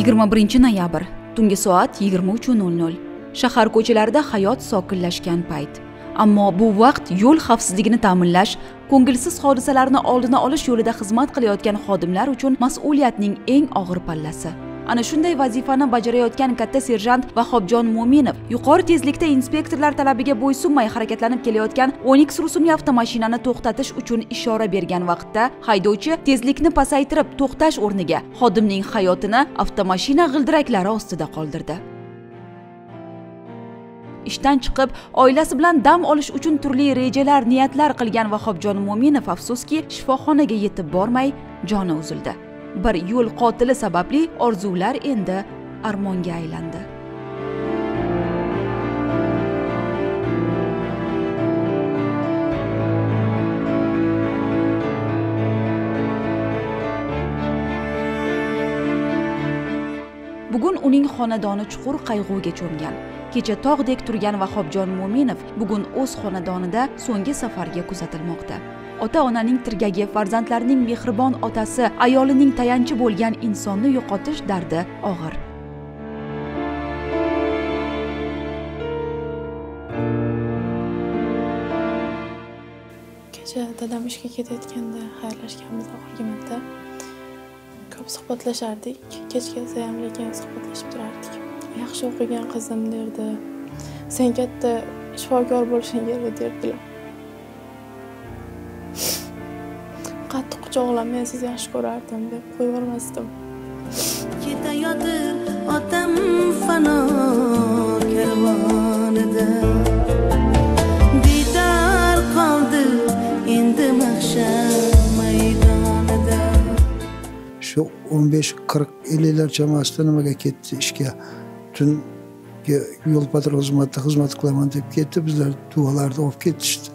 21-noyabr, tungi soat 23:00. Shahar ko'chalarida hayot sokinlashgan payt. Ammo bu vaqt yo'l xavfsizligini ta'minlash, ko'ngilsiz hodisalarni oldini olish yo'lida xizmat qilayotgan xodimlar uchun mas'uliyatning eng og'ir pallasi. Ana shunday vazifani bajarayotgan katta serjant Vahobjon Mo'minov yuqori tezlikda inspektorlar talabiga bo'ysunmay harakatlanib kelayotgan Onyx rusumli avtomashinani to'xtatish uchun ishora bergan vaqtda haydovchi tezlikni pasaytirib to'xtash o'rniga xodimning hayotini avtomashina g'ildiraklari ostida qoldirdi. Ishdan chiqib, oilasi bilan dam olish uchun turli rejalar, niyatlar qilgan Vahobjon Mo'minov afsuski shifoxonaga yetib bormay joni uzildi. Bir yo'l qotili sababli orzular endi armonga aylandi. Bugun uning xonadoni chuqur qayg'uga cho'mgan. Kecha tog'dek turgan Vahobjon Mo'minov bugun o'z xonadonida so'nggi safarga kuzatilmoqda. Ota-onaning tirgagi, farzandlarining mehribon otasi, ayolining tayanchi bo'lgan insonni yo'qotish dardi og'ir. Kecha dadam ishga ketayotganda xayrlashganmiz oxirgi marta. Ko'p suhbatlashardik. Kechgacha ham lekin suhbatlashib turardik. Yaxshi o'qigan qizim derdi. Sen katta shifokor bo'lishing kerak derdilar. Qattiq quchoqlab men sizni yaxshi ko'rardim deb qo'yib yubormasdim. Ketayotir otam fano karvonida. Didor qoldi endi mahshar maydonida. Shu 15-40-50lar chamasida nimaga ketdi ishga? Tunga yo'l patrul xizmat qilaman deb ketdi. Bizlar duolarni olib ketishdi.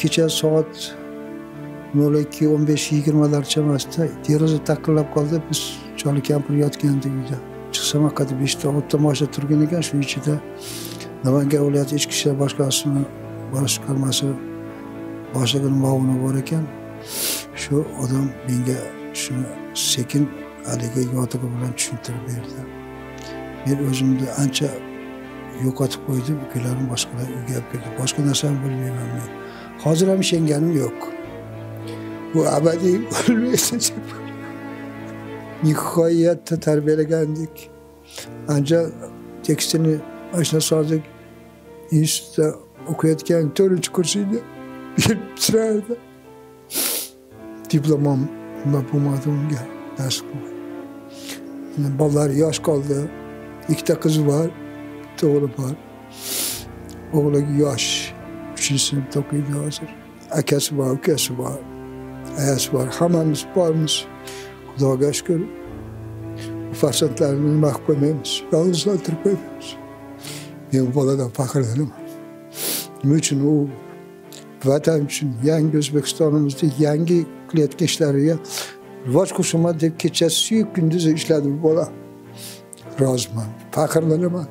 Kecha soat 02:15-20lar chamasida deraza taqillab qoldi. Biz choli kampir yotgandik uyda. Chiqsam haqida 5 ta ot tomosha turgan ekan, shu ichida Namangan viloyati ichki ishlar boshqarmasi boshlig'i muavini bor ekan. Shu odam menga shuni sekin haligi yotig'i bilan tushuntirib berdi. Men o'zimni ancha yo'qotib qo'ydim, ukalarim boshqalar uyga olib keldi. Boshqa narsani bilmayman men. Hozir ham ishonganim yo'q. Bu abadiy bo'lmaydi. Nihoyatda tarbiyalagandik. Ancha tekstilni mashina sozlik institutida o'qiyotgan 4-kursini bitirardi. Diplomam bo'lmadi unga nasib qildi. Bolalar yosh qoldi. 2 ta qiz bor, bitta o'g'li bor. O'g'li yosh, 3-sinfda o'qiydi hozir. Akasi bor, ukasi bor, ayasi bor, hammamiz bormiz. Xudoga shukr. Farzandlarni nima qilib qo'ymaymiz, yolg'iz o'tirib qo'ymaymiz. Men boladan faxrlanaman. Nima uchun u vatan uchun, yangi O'zbekistonimizda yangi qilayotgan ishlariga rivoj qo'shaman deb kechasi kunduzi ishladi bu bola. Roziman, faxrlanaman.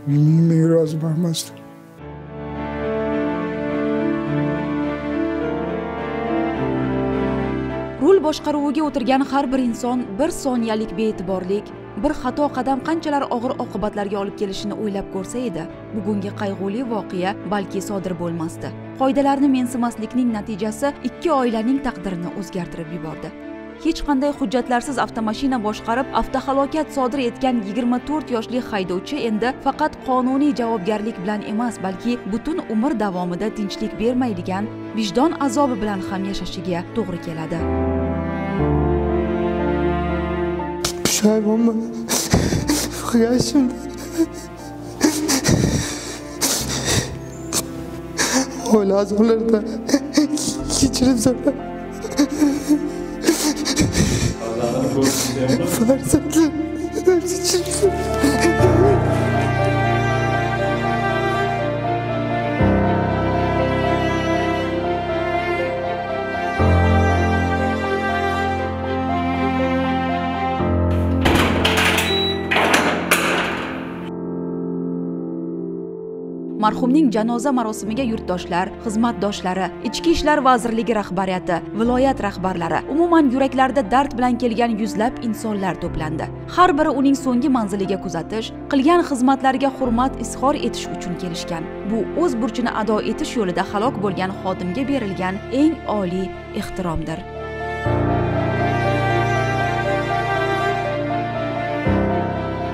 Men roziman emasman. Rul boshqaruviga o'tirgan har bir inson bir soniyalik be'tiborlik, bir xato qadam qanchalar og'ir oqibatlarga olib kelishini o'ylab ko'rsa edi, bugungi qayg'uli voqea balki sodir bo'lmasdi. Qoidalarni mensimaslikning natijasi 2 oilaning taqdirini o'zgartirib yubordi. Hech qanday hujjatlarsiz avtomashina boshqarib, avtohalokat sodir etgan 24 yoshli haydovchi endi faqat qonuniy javobgarlik bilan emas, balki butun umr davomida tinchlik bermaydigan vijdon azobi bilan ham yashashiga to'g'ri keladi. Pushaymonman. Qilganishim. Oila a'zolaridan kechirim so'rab. Farzandlarim kechirim so'rab. marhumning janoza marosimiga yurtdoshlar, xizmatdoshlari, Ichki ishlar vazirligi rahbariyati, viloyat rahbarlari, umuman yuraklarida dard bilan kelgan yuzlab insonlar to'plandi. Har biri uning so'nggi manziliga kuzatish, qilgan xizmatlariga hurmat izhor etish uchun kelishgan. Bu o'z burchini ado etish yo'lida halok bo'lgan xodimga berilgan eng oliy ehtiromdir.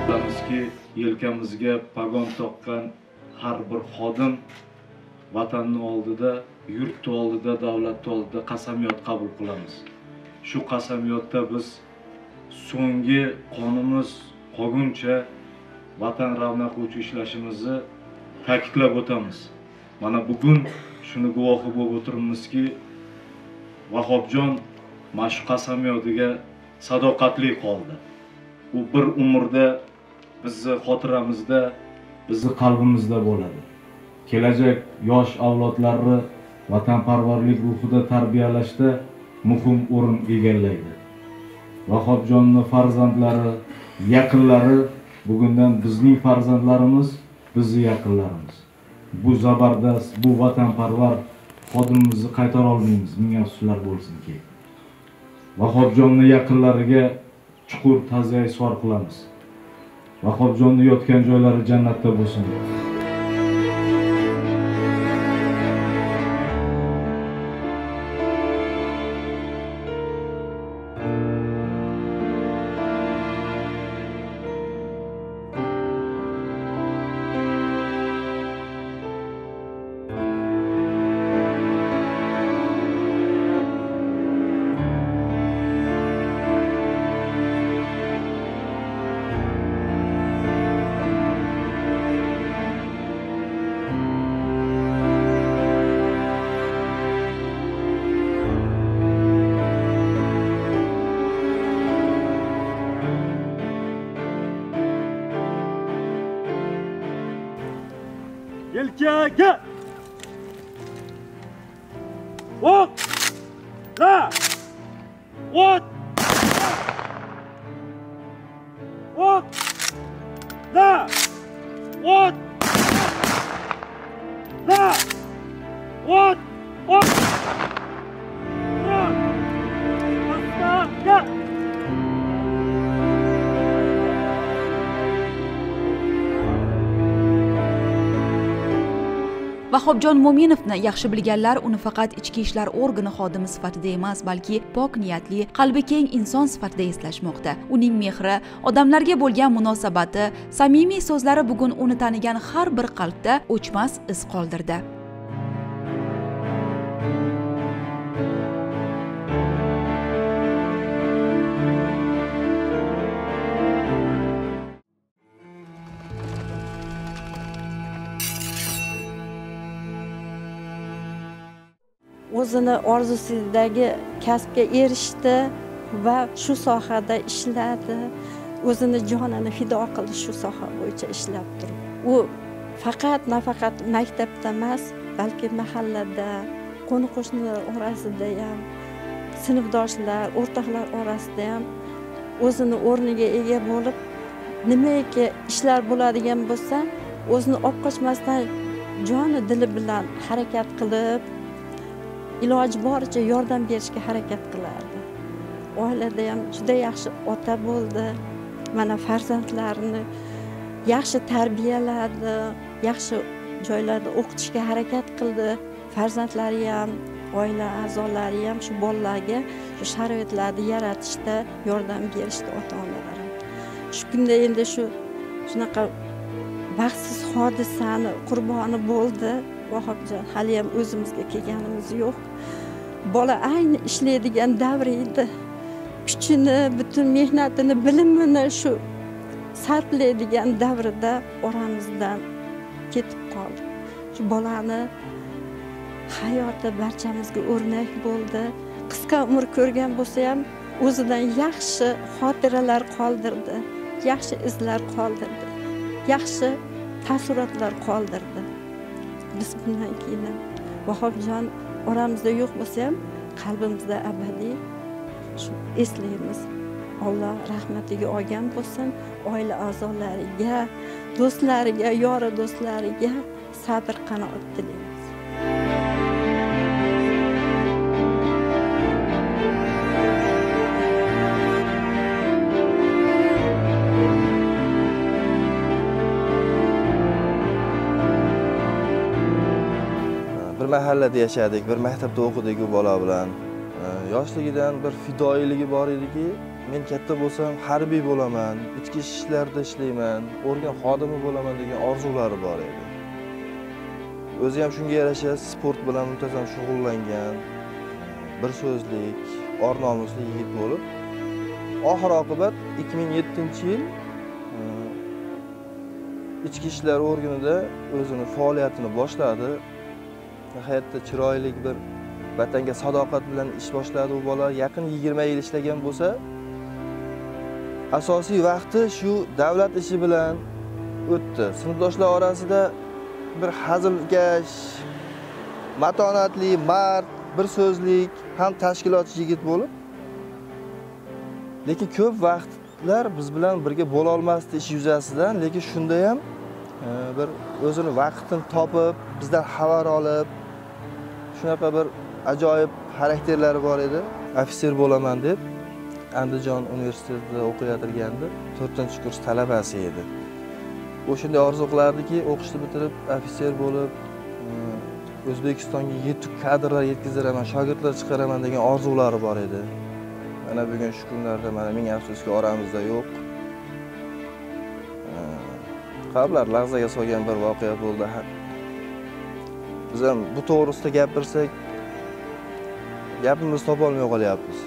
Bilamizki, yelkamizga pagon taqqan har bir xodim vatanning oldida, yurtning oldida, davlatning oldida qasamyod qabul qilamiz. Shu qasamyodda biz so'nggi qonimiz qolguncha vatan ravnaqi uchun ishlashimizni ta'kidlab o'tamiz. Mana bugun shuni guvohi bo'lib o'tiribmizki, Vahobjon mana shu qasamyodiga sadoqatli qoldi. U bir umrda bizni xotiramizda, bizni qalbimizda bo'ladi. Kelajak yosh avlodlarni vatanparvarlik ruhida tarbiyalashda muhim o'rin egallaydi. Vahobjonning farzandlari, yaqinlari bugundan bizning farzandlarimiz, bizning yaqinlarimiz. Bu zabardast, bu vatanparvar xodimimizni qaytara olmaymiz, ming afsuslar bo'lsinki. Vahobjonning yaqinlariga chuqur ta'ziya izhor qilamiz. Vahobjonni yotgan joylari jannatda bo'lsin. Yelkaga! Ot! La! Ot! Ot! La! Ot! La! Ot! Ot! Astaga! Vahobjon Mo'minovni yaxshi bilganlar uni faqat ichki ishlar organi xodimi sifatida emas, balki pok niyatli, qalbi keng inson sifatida eslashmoqda. Uning mehri, odamlarga bo'lgan munosabati, samimiy so'zlari bugun uni tanigan har bir qalbda o'chmas iz qoldirdi. O'zini orzusidagi kasbga erishdi va shu sohada ishladi. O'zini jonini fido qildi shu soha bo'yicha ishlab turib. U faqat nafaqat maktabda emas, balki mahallada, qo'ni-qo'shnilar orasida ham, sinfdoshlar, o'rtoqlar orasida ham o'zini o'rniga ega bo'lib, nimaiki ishlar bo'ladigan bo'lsa, o'zini olib qochmasdan joni dili bilan harakat qilib, iloji boricha yordam berishga harakat qilardi. Oilada ham juda yaxshi ota bo'ldi. Mana farzandlarini yaxshi tarbiyaladi, yaxshi joylarda o'qitishga harakat qildi. Farzandlari ham, oila a'zolari ham shu bolalarga shu sharoitlarni yaratishda yordam berishdi ota-onalar. Shu kunda endi shunaqa baxtsiz hodisani qurboni bo'ldi. Vahobjon hali ham o'zimizga kelganimiz yo'q. Bola ayni ishlaydigan davri edi. Kuchini, butun mehnatini, bilimini shu sarflaydigan davrida oramizdan ketib qoldi. Shu bolani hayoti barchamizga o'rnak bo'ldi. Qisqa umr ko'rgan bo'lsa ham o'zidan yaxshi xotiralar qoldirdi, yaxshi izlar qoldirdi, yaxshi taassurotlar qoldirdi. Biz bundan keyin Vahobjon oramizda yo'q bo'lsa ham qalbimizda abadiy shu eslaymiz. Alloh rahmatiga olgan bo'lsin, oila a'zolariga, do'stlariga, yori do'stlariga sabr qanoat tilaymiz. Bir mahallada yashadik, bir maktabda o'qidik u bola bilan. Yoshligidan bir fidoyiligi bor ediki, men katta bo'lsam harbiy bo'laman, ichki ishlarda ishlayman, organ xodimi bo'laman degan orzulari bor edi. O'zi ham shunga yarasha sport bilan muntazam shug'ullangan, bir so'zlik, or-nomusli yigit bo'lib, oxir-oqibat 2007-yil ichki ishlar organida o'zini faoliyatini boshladi. Hayotda chiroyli bir vatanga sadoqat bilan ish boshladi u bola. Yaqin 20 yil ishlagan bo'lsa, asosiy vaqti shu davlat ishi bilan o'tdi. Sinfdoshlar orasida bir hazilkash, matonatli, mard, bir so'zlik, ham tashkilotchi yigit bo'lib, lekin ko'p vaqtlar biz bilan birga bo'la olmasdi ish yuzasidan, lekin shunda ham bir o'zini vaqtini topib, bizdan xabar olib, shunaqa bir ajoyib xarakterlari bor edi. Ofitser bo'laman deb Andijon universitetida o'qiyatirgandi. 4-kurs talabasi edi. O'shunday orzu qilardiki, o'qishni bitirib ofitser bo'lib, O'zbekistonga yetuk kadrlar yetkazaraman, shogirdlar chiqaraman degan orzulari bor edi. Mana bugun shu kunlarda mana ming afsuski oramizda yo'q. Qalblar lahzaga solgan bir voqea bo'ldi. Biz ham bu to'g'risida gapirsak, gapimizni topolmay qolyapmiz.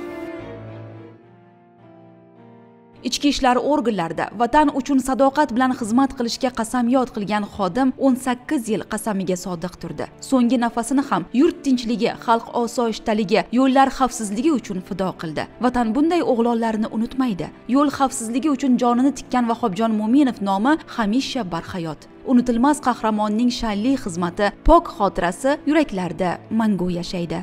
Ichki ishlar organlarida vatan uchun sadoqat bilan xizmat qilishga qasamyod qilgan xodim 18 yil qasamiga sodiq turdi. So'nggi nafasini ham yurt tinchligi, xalq osoyishtaligi, yo'llar xavfsizligi uchun fido qildi. Vatan bunday o'g'lonlarni unutmaydi. Yo'l xavfsizligi uchun jonini tikkan Vahobjon Mo'minov nomi hamisha barhayot. Unutilmas qahramonning sha'nli xizmati, pok xotirasi yuraklarda mangu yashaydi.